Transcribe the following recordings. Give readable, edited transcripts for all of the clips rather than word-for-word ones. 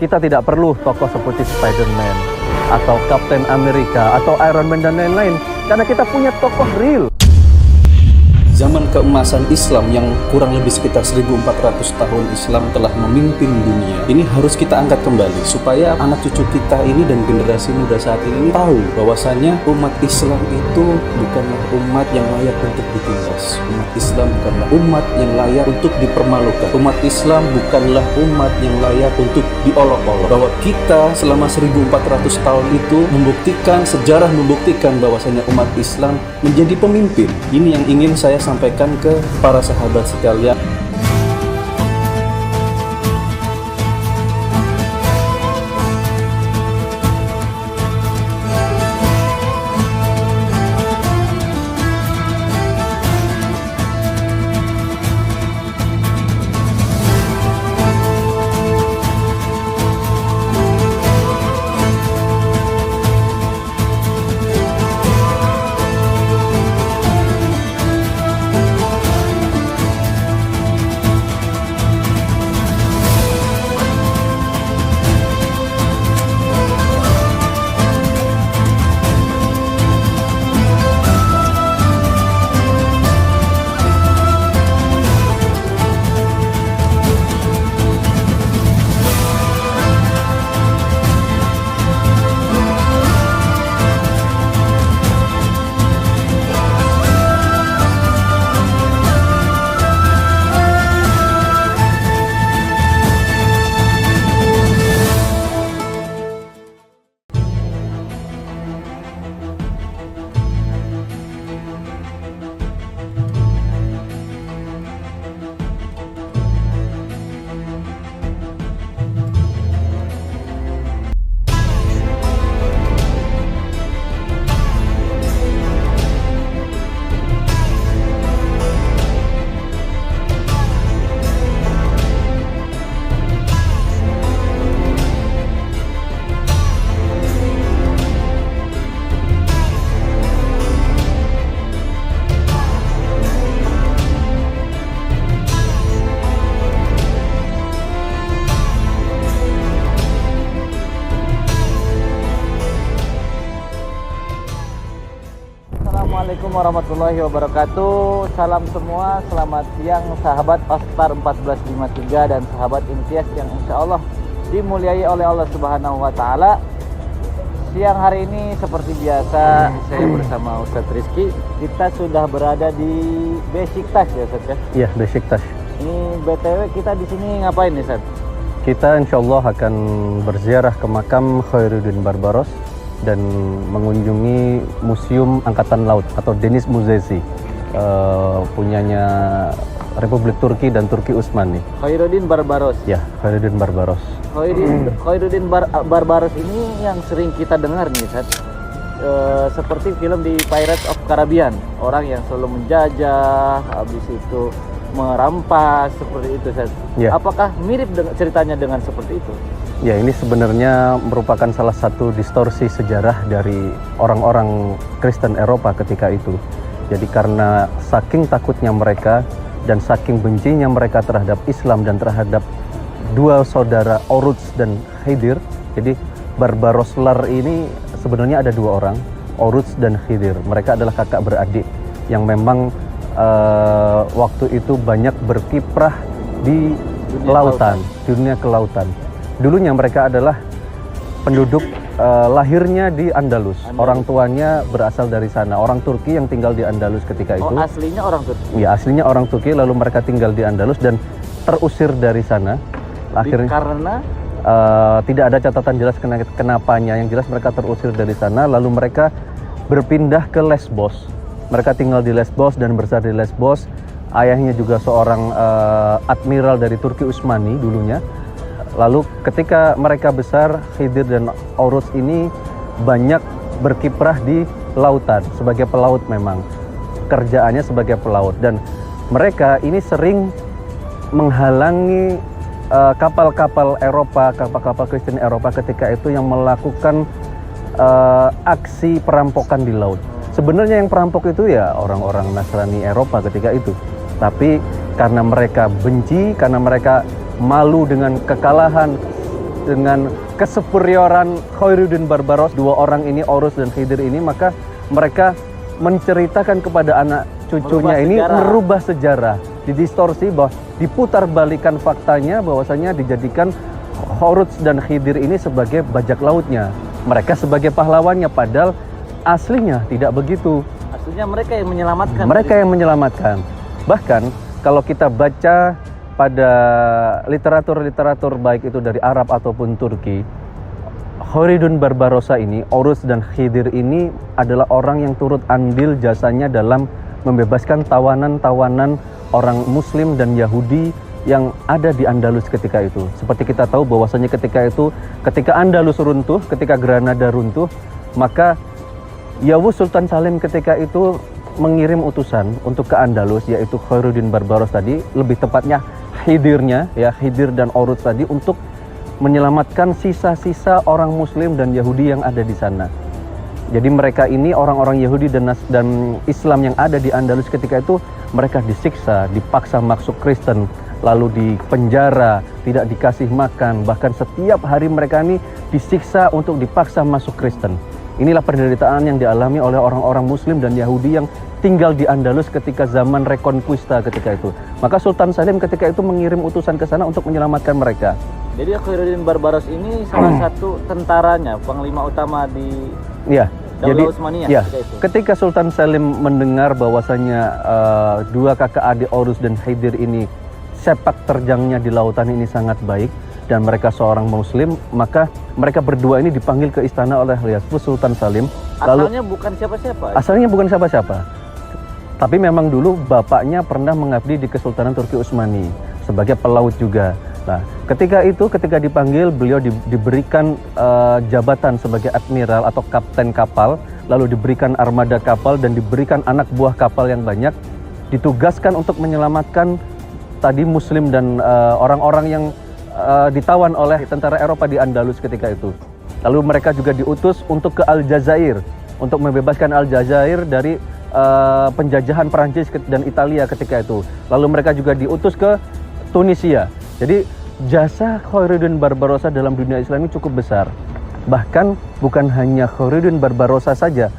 Kita tidak perlu tokoh seperti Spider-Man atau Captain America atau Iron Man dan lain-lain, karena kita punya tokoh real. Zaman keemasan Islam yang kurang lebih sekitar 1400 tahun Islam telah memimpin dunia. Ini harus kita angkat kembali supaya anak cucu kita ini dan generasi muda saat ini tahu bahwasanya umat Islam itu bukanlah umat yang layak untuk ditindas. Umat Islam bukanlah umat yang layak untuk dipermalukan. Umat Islam bukanlah umat yang layak untuk diolok-olok. Bahwa kita selama 1400 tahun itu membuktikan, sejarah membuktikan bahwasanya umat Islam menjadi pemimpin. Ini yang ingin saya sampaikan ke para sahabat sekalian. Assalamualaikum warahmatullahi wabarakatuh. Salam semua, selamat siang sahabat Ostar 1453 dan sahabat Imtiaz yang insya Allah dimuliai oleh Allah Subhanahu wa Ta'ala. Siang hari ini seperti biasa saya bersama Ustadz Rizky. Kita sudah berada di Besiktas ya Ustadz ya? Iya, Besiktas. Ini BTW kita di sini ngapain nih Ustadz? Kita insya Allah akan berziarah ke makam Khairuddin Barbaros dan mengunjungi Museum Angkatan Laut atau Deniz Müzesi, punyanya Republik Turki dan Turki Utsmani. Khairuddin Barbaros. Ya, Khairuddin Barbaros. Khairuddin Barbaros ini yang sering kita dengar nih, Ustaz. Seperti film di Pirates of Caribbean, orang yang selalu menjajah, habis itu merampas, seperti itu, Ustaz. Ya. Apakah mirip ceritanya dengan seperti itu? Ya, ini sebenarnya merupakan salah satu distorsi sejarah dari orang-orang Kristen Eropa ketika itu. Jadi karena saking takutnya mereka dan saking bencinya mereka terhadap Islam dan terhadap dua saudara Oruç dan Khidir, jadi Barbaroslar ini sebenarnya ada dua orang, Oruç dan Khidir. Mereka adalah kakak beradik yang memang waktu itu banyak berkiprah di lautan, di dunia kelautan. Dulunya mereka adalah penduduk lahirnya di Andalus. Orang tuanya berasal dari sana, orang Turki yang tinggal di Andalus ketika itu. Oh, aslinya orang Turki? Ya, aslinya orang Turki, lalu mereka tinggal di Andalus dan terusir dari sana. Akhirnya karena tidak ada catatan jelas kenapanya, yang jelas mereka terusir dari sana, lalu mereka berpindah ke Lesbos. Mereka tinggal di Lesbos dan besar di Lesbos. Ayahnya juga seorang admiral dari Turki Utsmani dulunya. Lalu ketika mereka besar, Khidir dan Oruç ini banyak berkiprah di lautan sebagai pelaut memang. Kerjaannya sebagai pelaut dan mereka ini sering menghalangi kapal-kapal Eropa, kapal-kapal Kristen Eropa ketika itu yang melakukan aksi perampokan di laut. Sebenarnya yang perampok itu ya orang-orang Nasrani Eropa ketika itu. Tapi karena mereka benci, karena mereka malu dengan kekalahan dengan kesuperioran Khairuddin Barbaros, dua orang ini, Orus dan Khidir ini, maka mereka menceritakan kepada anak cucunya ini merubah sejarah, didistorsi, bahwa diputar balikan faktanya bahwasanya dijadikan Horus dan Khidir ini sebagai bajak lautnya, mereka sebagai pahlawannya, padahal aslinya tidak begitu. Aslinya mereka yang menyelamatkan. Mereka yang menyelamatkan. Bahkan kalau kita baca pada literatur-literatur baik itu dari Arab ataupun Turki, Khairuddin Barbarossa ini, Orus dan Khidir ini adalah orang yang turut andil jasanya dalam membebaskan tawanan-tawanan orang Muslim dan Yahudi yang ada di Andalus ketika itu. Seperti kita tahu bahwasanya ketika itu, ketika Andalus runtuh, ketika Granada runtuh, maka Yawuz Sultan Salim ketika itu mengirim utusan untuk ke Andalus, yaitu Khairuddin Barbaros tadi, lebih tepatnya Khidirnya, ya Khidir dan Orus tadi, untuk menyelamatkan sisa-sisa orang Muslim dan Yahudi yang ada di sana. Jadi mereka ini orang-orang Yahudi dan Islam yang ada di Andalus ketika itu, mereka disiksa, dipaksa masuk Kristen, lalu dipenjara, tidak dikasih makan, bahkan setiap hari mereka ini disiksa untuk dipaksa masuk Kristen. Inilah penderitaan yang dialami oleh orang-orang Muslim dan Yahudi yang tinggal di Andalus ketika zaman Reconquista ketika itu. Maka Sultan Salim ketika itu mengirim utusan ke sana untuk menyelamatkan mereka. Jadi Khairuddin Barbaros ini salah satu tentaranya, panglima utama di Daulah Utsmaniyah. Ya, ketika Sultan Salim mendengar bahwasanya dua kakak adik Orus dan Khidir ini sepak terjangnya di lautan ini sangat baik, dan mereka seorang Muslim, maka mereka berdua ini dipanggil ke istana oleh Yavuz Sultan Salim. Asalnya bukan siapa-siapa. Asalnya bukan siapa-siapa. Tapi memang dulu bapaknya pernah mengabdi di Kesultanan Turki Utsmani sebagai pelaut juga. Nah, ketika dipanggil, beliau diberikan jabatan sebagai admiral atau kapten kapal, lalu diberikan armada kapal dan diberikan anak buah kapal yang banyak, ditugaskan untuk menyelamatkan tadi Muslim dan orang-orang yang ditawan oleh tentara Eropa di Andalus ketika itu. Lalu mereka juga diutus untuk ke Aljazair, untuk membebaskan Aljazair dari penjajahan Perancis dan Italia ketika itu. Lalu mereka juga diutus ke Tunisia. Jadi jasa Khairuddin Barbarossa dalam dunia Islam ini cukup besar. Bahkan bukan hanya Khairuddin Barbarossa saja.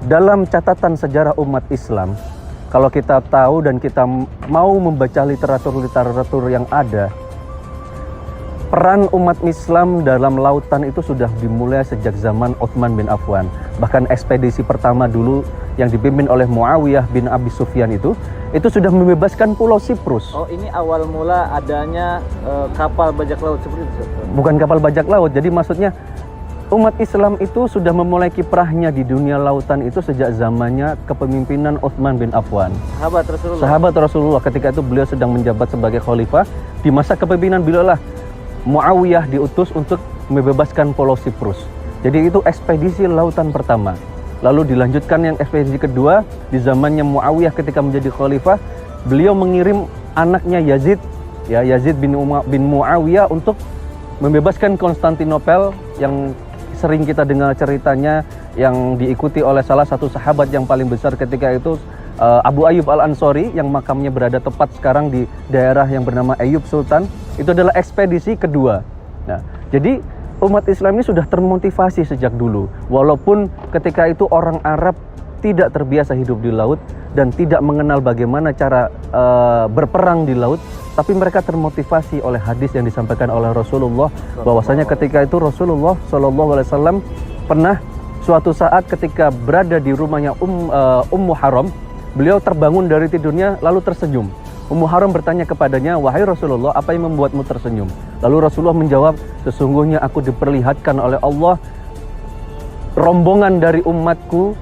Dalam catatan sejarah umat Islam, kalau kita tahu dan kita mau membaca literatur yang ada, peran umat Islam dalam lautan itu sudah dimulai sejak zaman Utsman bin Affan. Bahkan ekspedisi pertama dulu yang dipimpin oleh Muawiyah bin Abi Sufyan itu sudah membebaskan Pulau Siprus. Oh, ini awal mula adanya kapal bajak laut seperti itu? Bukan kapal bajak laut, jadi maksudnya umat Islam itu sudah memulai kiprahnya di dunia lautan itu sejak zamannya kepemimpinan Utsman bin Affan. Sahabat Rasulullah ketika itu beliau sedang menjabat sebagai khalifah. Di masa kepemimpinan beliau lah Muawiyah diutus untuk membebaskan Pulau Siprus. Jadi itu ekspedisi lautan pertama. Lalu dilanjutkan yang ekspedisi kedua di zamannya Muawiyah ketika menjadi khalifah, beliau mengirim anaknya Yazid bin Muawiyah untuk membebaskan Konstantinopel yang sering kita dengar ceritanya, yang diikuti oleh salah satu sahabat yang paling besar ketika itu, Abu Ayyub Al-Ansori, yang makamnya berada tepat sekarang di daerah yang bernama Ayyub Sultan. Itu adalah ekspedisi kedua. Nah, jadi umat Islam ini sudah termotivasi sejak dulu. Walaupun ketika itu orang Arab tidak terbiasa hidup di laut dan tidak mengenal bagaimana cara berperang di laut, tapi mereka termotivasi oleh hadis yang disampaikan oleh Rasulullah, bahwasanya ketika itu Rasulullah SAW pernah suatu saat ketika berada di rumahnya Ummu Haram, beliau terbangun dari tidurnya lalu tersenyum. Ummu Haram bertanya kepadanya, "Wahai Rasulullah, apa yang membuatmu tersenyum?" Lalu Rasulullah menjawab, "Sesungguhnya aku diperlihatkan oleh Allah rombongan dari umatku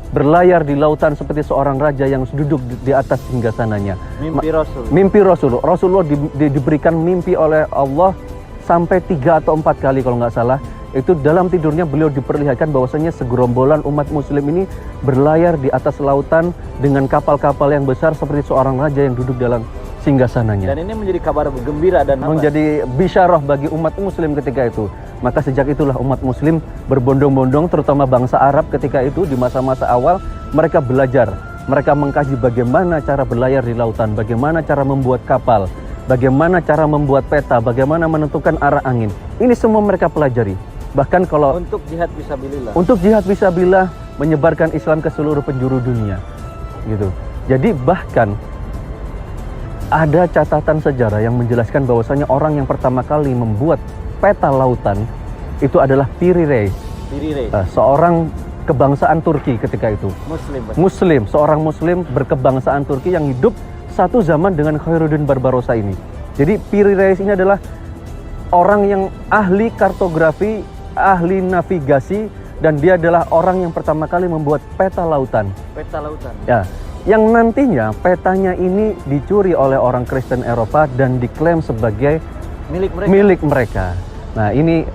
berlayar di lautan seperti seorang raja yang duduk di atas singgasananya." Mimpi Rasul. Rasulullah diberikan mimpi oleh Allah sampai 3 atau 4 kali kalau nggak salah. Itu dalam tidurnya beliau diperlihatkan bahwasanya segerombolan umat muslim ini berlayar di atas lautan dengan kapal-kapal yang besar seperti seorang raja yang duduk dalam singgasananya. Dan ini menjadi kabar gembira dan menjadi bisyarah bagi umat muslim ketika itu. Maka sejak itulah umat muslim berbondong-bondong, terutama bangsa Arab ketika itu di masa-masa awal, mereka belajar. Mereka mengkaji bagaimana cara berlayar di lautan, bagaimana cara membuat kapal. bagaimana cara membuat peta, bagaimana menentukan arah angin. Ini semua mereka pelajari. Bahkan kalau Untuk jihad fisabilillah. untuk jihad fisabilillah, menyebarkan Islam ke seluruh penjuru dunia, gitu. Jadi bahkan ada catatan sejarah yang menjelaskan bahwasanya orang yang pertama kali membuat peta lautan itu adalah Piri Reis, Piri Reis. seorang kebangsaan Turki ketika itu. Muslim. Muslim, seorang Muslim berkebangsaan Turki yang hidup satu zaman dengan Khairuddin Barbarossa ini. Jadi Piri Reis ini adalah orang yang ahli kartografi, ahli navigasi, dan dia adalah orang yang pertama kali membuat peta lautan. Peta lautan. Ya, yang nantinya petanya ini dicuri oleh orang Kristen Eropa dan diklaim sebagai Milik mereka. milik mereka. Nah, ini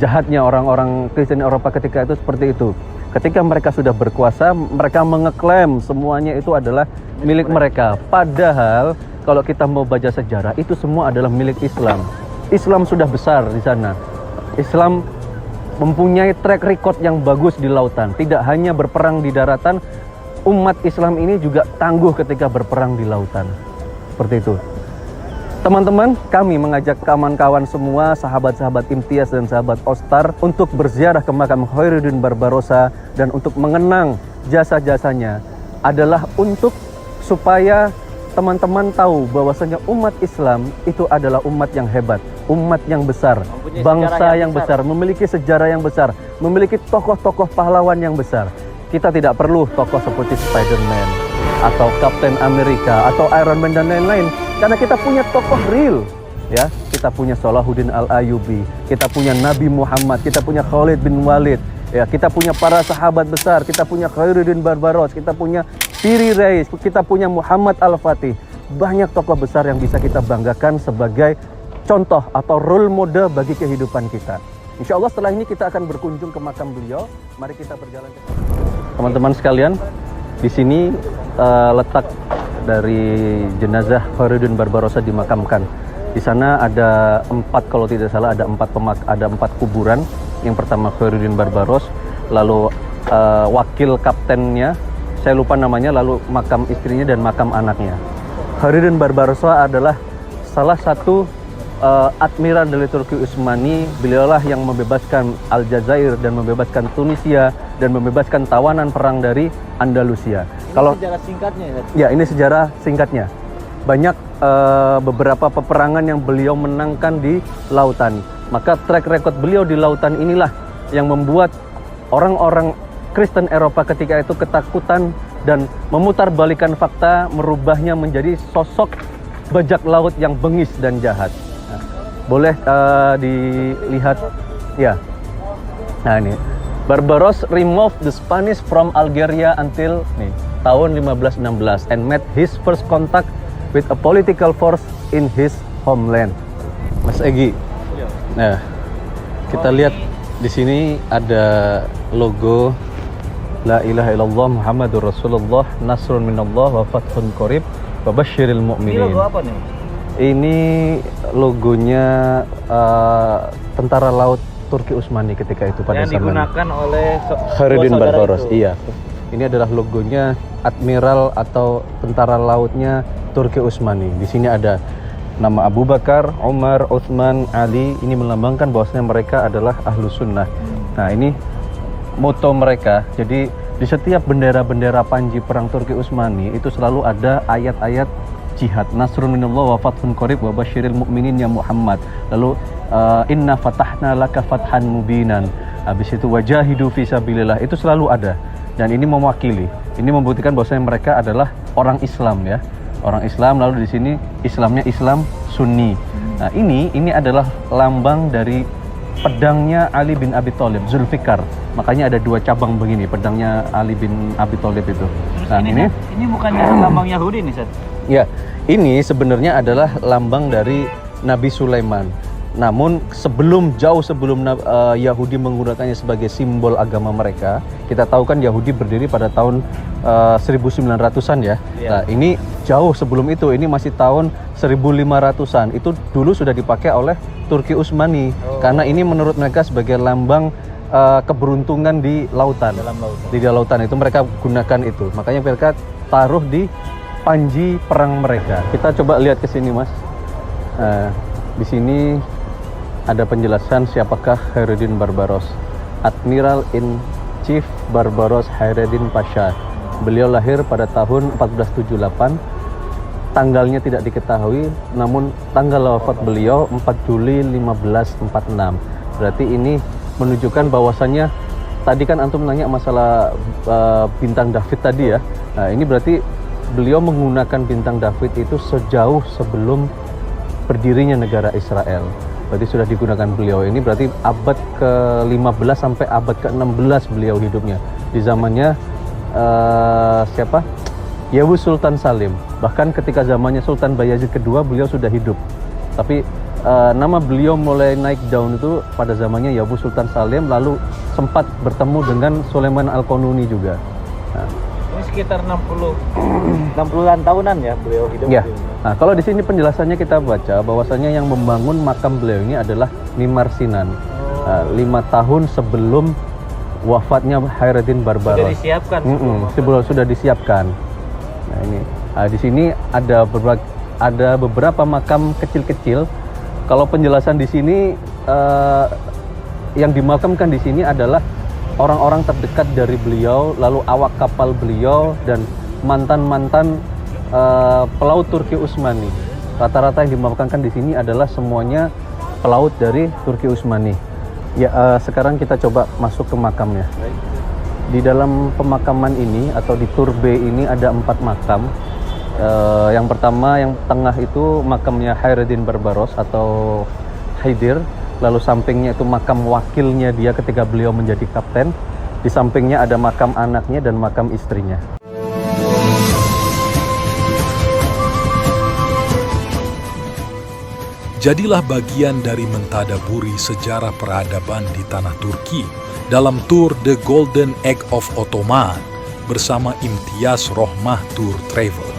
jahatnya orang-orang Kristen Eropa ketika itu seperti itu. Ketika mereka sudah berkuasa, mereka mengeklaim semuanya itu adalah milik mereka. Padahal kalau kita mau baca sejarah, itu semua adalah milik Islam. Islam sudah besar di sana. Islam mempunyai track record yang bagus di lautan. Tidak hanya berperang di daratan, umat Islam ini juga tangguh ketika berperang di lautan. Seperti itu. Teman-teman, kami mengajak kawan-kawan semua, sahabat-sahabat Imtiaz dan sahabat Ostar untuk berziarah ke makam Khairuddin Barbarossa dan untuk mengenang jasa-jasanya adalah untuk supaya teman-teman tahu bahwasanya umat Islam itu adalah umat yang hebat, umat yang besar, Mempunyai bangsa sejarah yang besar, memiliki sejarah yang besar, memiliki tokoh-tokoh pahlawan yang besar. Kita tidak perlu tokoh seperti Spider-Man atau Captain America atau Iron Man dan lain-lain, karena kita punya tokoh real, ya. Kita punya Salahuddin Al-Ayyubi, kita punya Nabi Muhammad, kita punya Khalid bin Walid, ya. Kita punya para sahabat besar, kita punya Khairuddin Barbarossa, kita punya Piri Reis, kita punya Muhammad Al-Fatih. Banyak tokoh besar yang bisa kita banggakan sebagai contoh atau role model bagi kehidupan kita. Insya Allah setelah ini kita akan berkunjung ke makam beliau. Mari kita berjalan ke sana. Teman-teman sekalian, di sini letak dari jenazah Khairuddin Barbarossa dimakamkan. Di sana ada 4, kalau tidak salah ada 4 kuburan. Yang pertama Khairuddin Barbarossa, lalu wakil kaptennya, saya lupa namanya, lalu makam istrinya dan makam anaknya. Khairuddin Barbarossa adalah salah satu admiral dari Turki Utsmani. Beliaulah yang membebaskan Aljazair dan membebaskan Tunisia dan membebaskan tawanan perang dari Andalusia. Ini sejarah singkatnya ya. Ya, ini sejarah singkatnya. Banyak beberapa peperangan yang beliau menangkan di lautan. Maka track record beliau di lautan inilah yang membuat orang-orang Kristen Eropa ketika itu ketakutan dan memutarbalikkan fakta, merubahnya menjadi sosok bajak laut yang bengis dan jahat. Nah, boleh dilihat, ya. Nah, ini Barbarossa removed the Spanish from Algeria until tahun 1516 and made his first contact with a political force in his homeland. Mas Egi. Nah, kita lihat di sini ada logo La ilaha illallah Muhammadur Rasulullah Nasrun minallah wa fathun qarib wa basyiril mu'minin. Ini logo apa nih? Ini logonya tentara laut Turki Utsmani ketika itu pada yang zaman digunakan oleh Khairuddin dua saudara Barbarossa. itu. Iya. Ini adalah logonya admiral atau tentara lautnya Turki Utsmani. Di sini ada nama Abu Bakar, Umar, Utsman, Ali. Ini melambangkan bahwasanya mereka adalah ahlu sunnah. Nah, ini moto mereka. Jadi di setiap bendera-bendera panji perang Turki Utsmani itu selalu ada ayat-ayat jihad. Nasrun minallah wa fathun qarib wa basyiril mu'minin ya Muhammad. Lalu inna fatahna laka fathan mubinan. Habis itu wajahidu fisabilillah. Itu selalu ada. Dan ini mewakili. Ini membuktikan bahwasanya mereka adalah orang Islam, ya. Orang Islam, lalu di sini Islamnya Islam Sunni. Nah, ini adalah lambang dari pedangnya Ali bin Abi Thalib, Zulfikar. Makanya ada 2 cabang begini, pedangnya Ali bin Abi Thalib itu. Nah, ini bukannya lambang Yahudi nih, Seth? Ya, ini sebenarnya adalah lambang dari Nabi Sulaiman. Namun jauh sebelum Yahudi menggunakannya sebagai simbol agama mereka. Kita tahu kan Yahudi berdiri pada tahun 1900-an ya. Nah, ini jauh sebelum itu, ini masih tahun 1500-an. Itu dulu sudah dipakai oleh Turki Utsmani. Karena ini menurut mereka sebagai lambang keberuntungan di lautan. Di lautan itu mereka gunakan itu. Makanya mereka taruh di panji perang mereka. Kita coba lihat ke sini, Mas. Di sini ada penjelasan siapakah Khairuddin Barbaros. Admiral in Chief Barbaros Khairuddin Pasha. Beliau lahir pada tahun 1478. Tanggalnya tidak diketahui, namun tanggal wafat beliau 4 Juli 1546. Berarti ini menunjukkan bahwasannya tadi kan antum nanya masalah bintang David tadi ya. Nah, ini berarti beliau menggunakan bintang David itu sejauh sebelum berdirinya negara Israel. Berarti sudah digunakan beliau. Ini berarti abad ke-15 sampai abad ke-16 beliau hidupnya. Di zamannya siapa? Yawuz Sultan Salim. Bahkan ketika zamannya Sultan Bayazid kedua beliau sudah hidup. Tapi nama beliau mulai naik daun itu pada zamannya Yawuz Sultan Salim, lalu sempat bertemu dengan Sulaiman Al-Qanuni juga. Nah, Ini sekitar 60-an tahunan ya beliau hidup. ya. Nah, kalau di sini penjelasannya kita baca bahwasanya yang membangun makam beliau ini adalah Nimar Sinan. 5 tahun sebelum wafatnya Khairuddin Barbaros. Sudah disiapkan. Sudah disiapkan. Nah, ini di sini ada beberapa makam kecil-kecil. Kalau penjelasan di sini yang dimakamkan di sini adalah orang-orang terdekat dari beliau, lalu awak kapal beliau dan mantan-mantan pelaut Turki Utsmani. Rata-rata yang dimakamkan di sini adalah semuanya pelaut dari Turki Utsmani. Ya, sekarang kita coba masuk ke makamnya. Di dalam pemakaman ini atau di Tur B ini ada 4 makam. Yang pertama, yang tengah itu makamnya Khairuddin Barbaros atau Haidir. Lalu sampingnya itu makam wakilnya dia ketika beliau menjadi kapten. Di sampingnya ada makam anaknya dan makam istrinya. Jadilah bagian dari mentadaburi sejarah peradaban di tanah Turki dalam Tour The Golden Egg of Ottoman bersama Imtiaz Rohmah Tour Travel.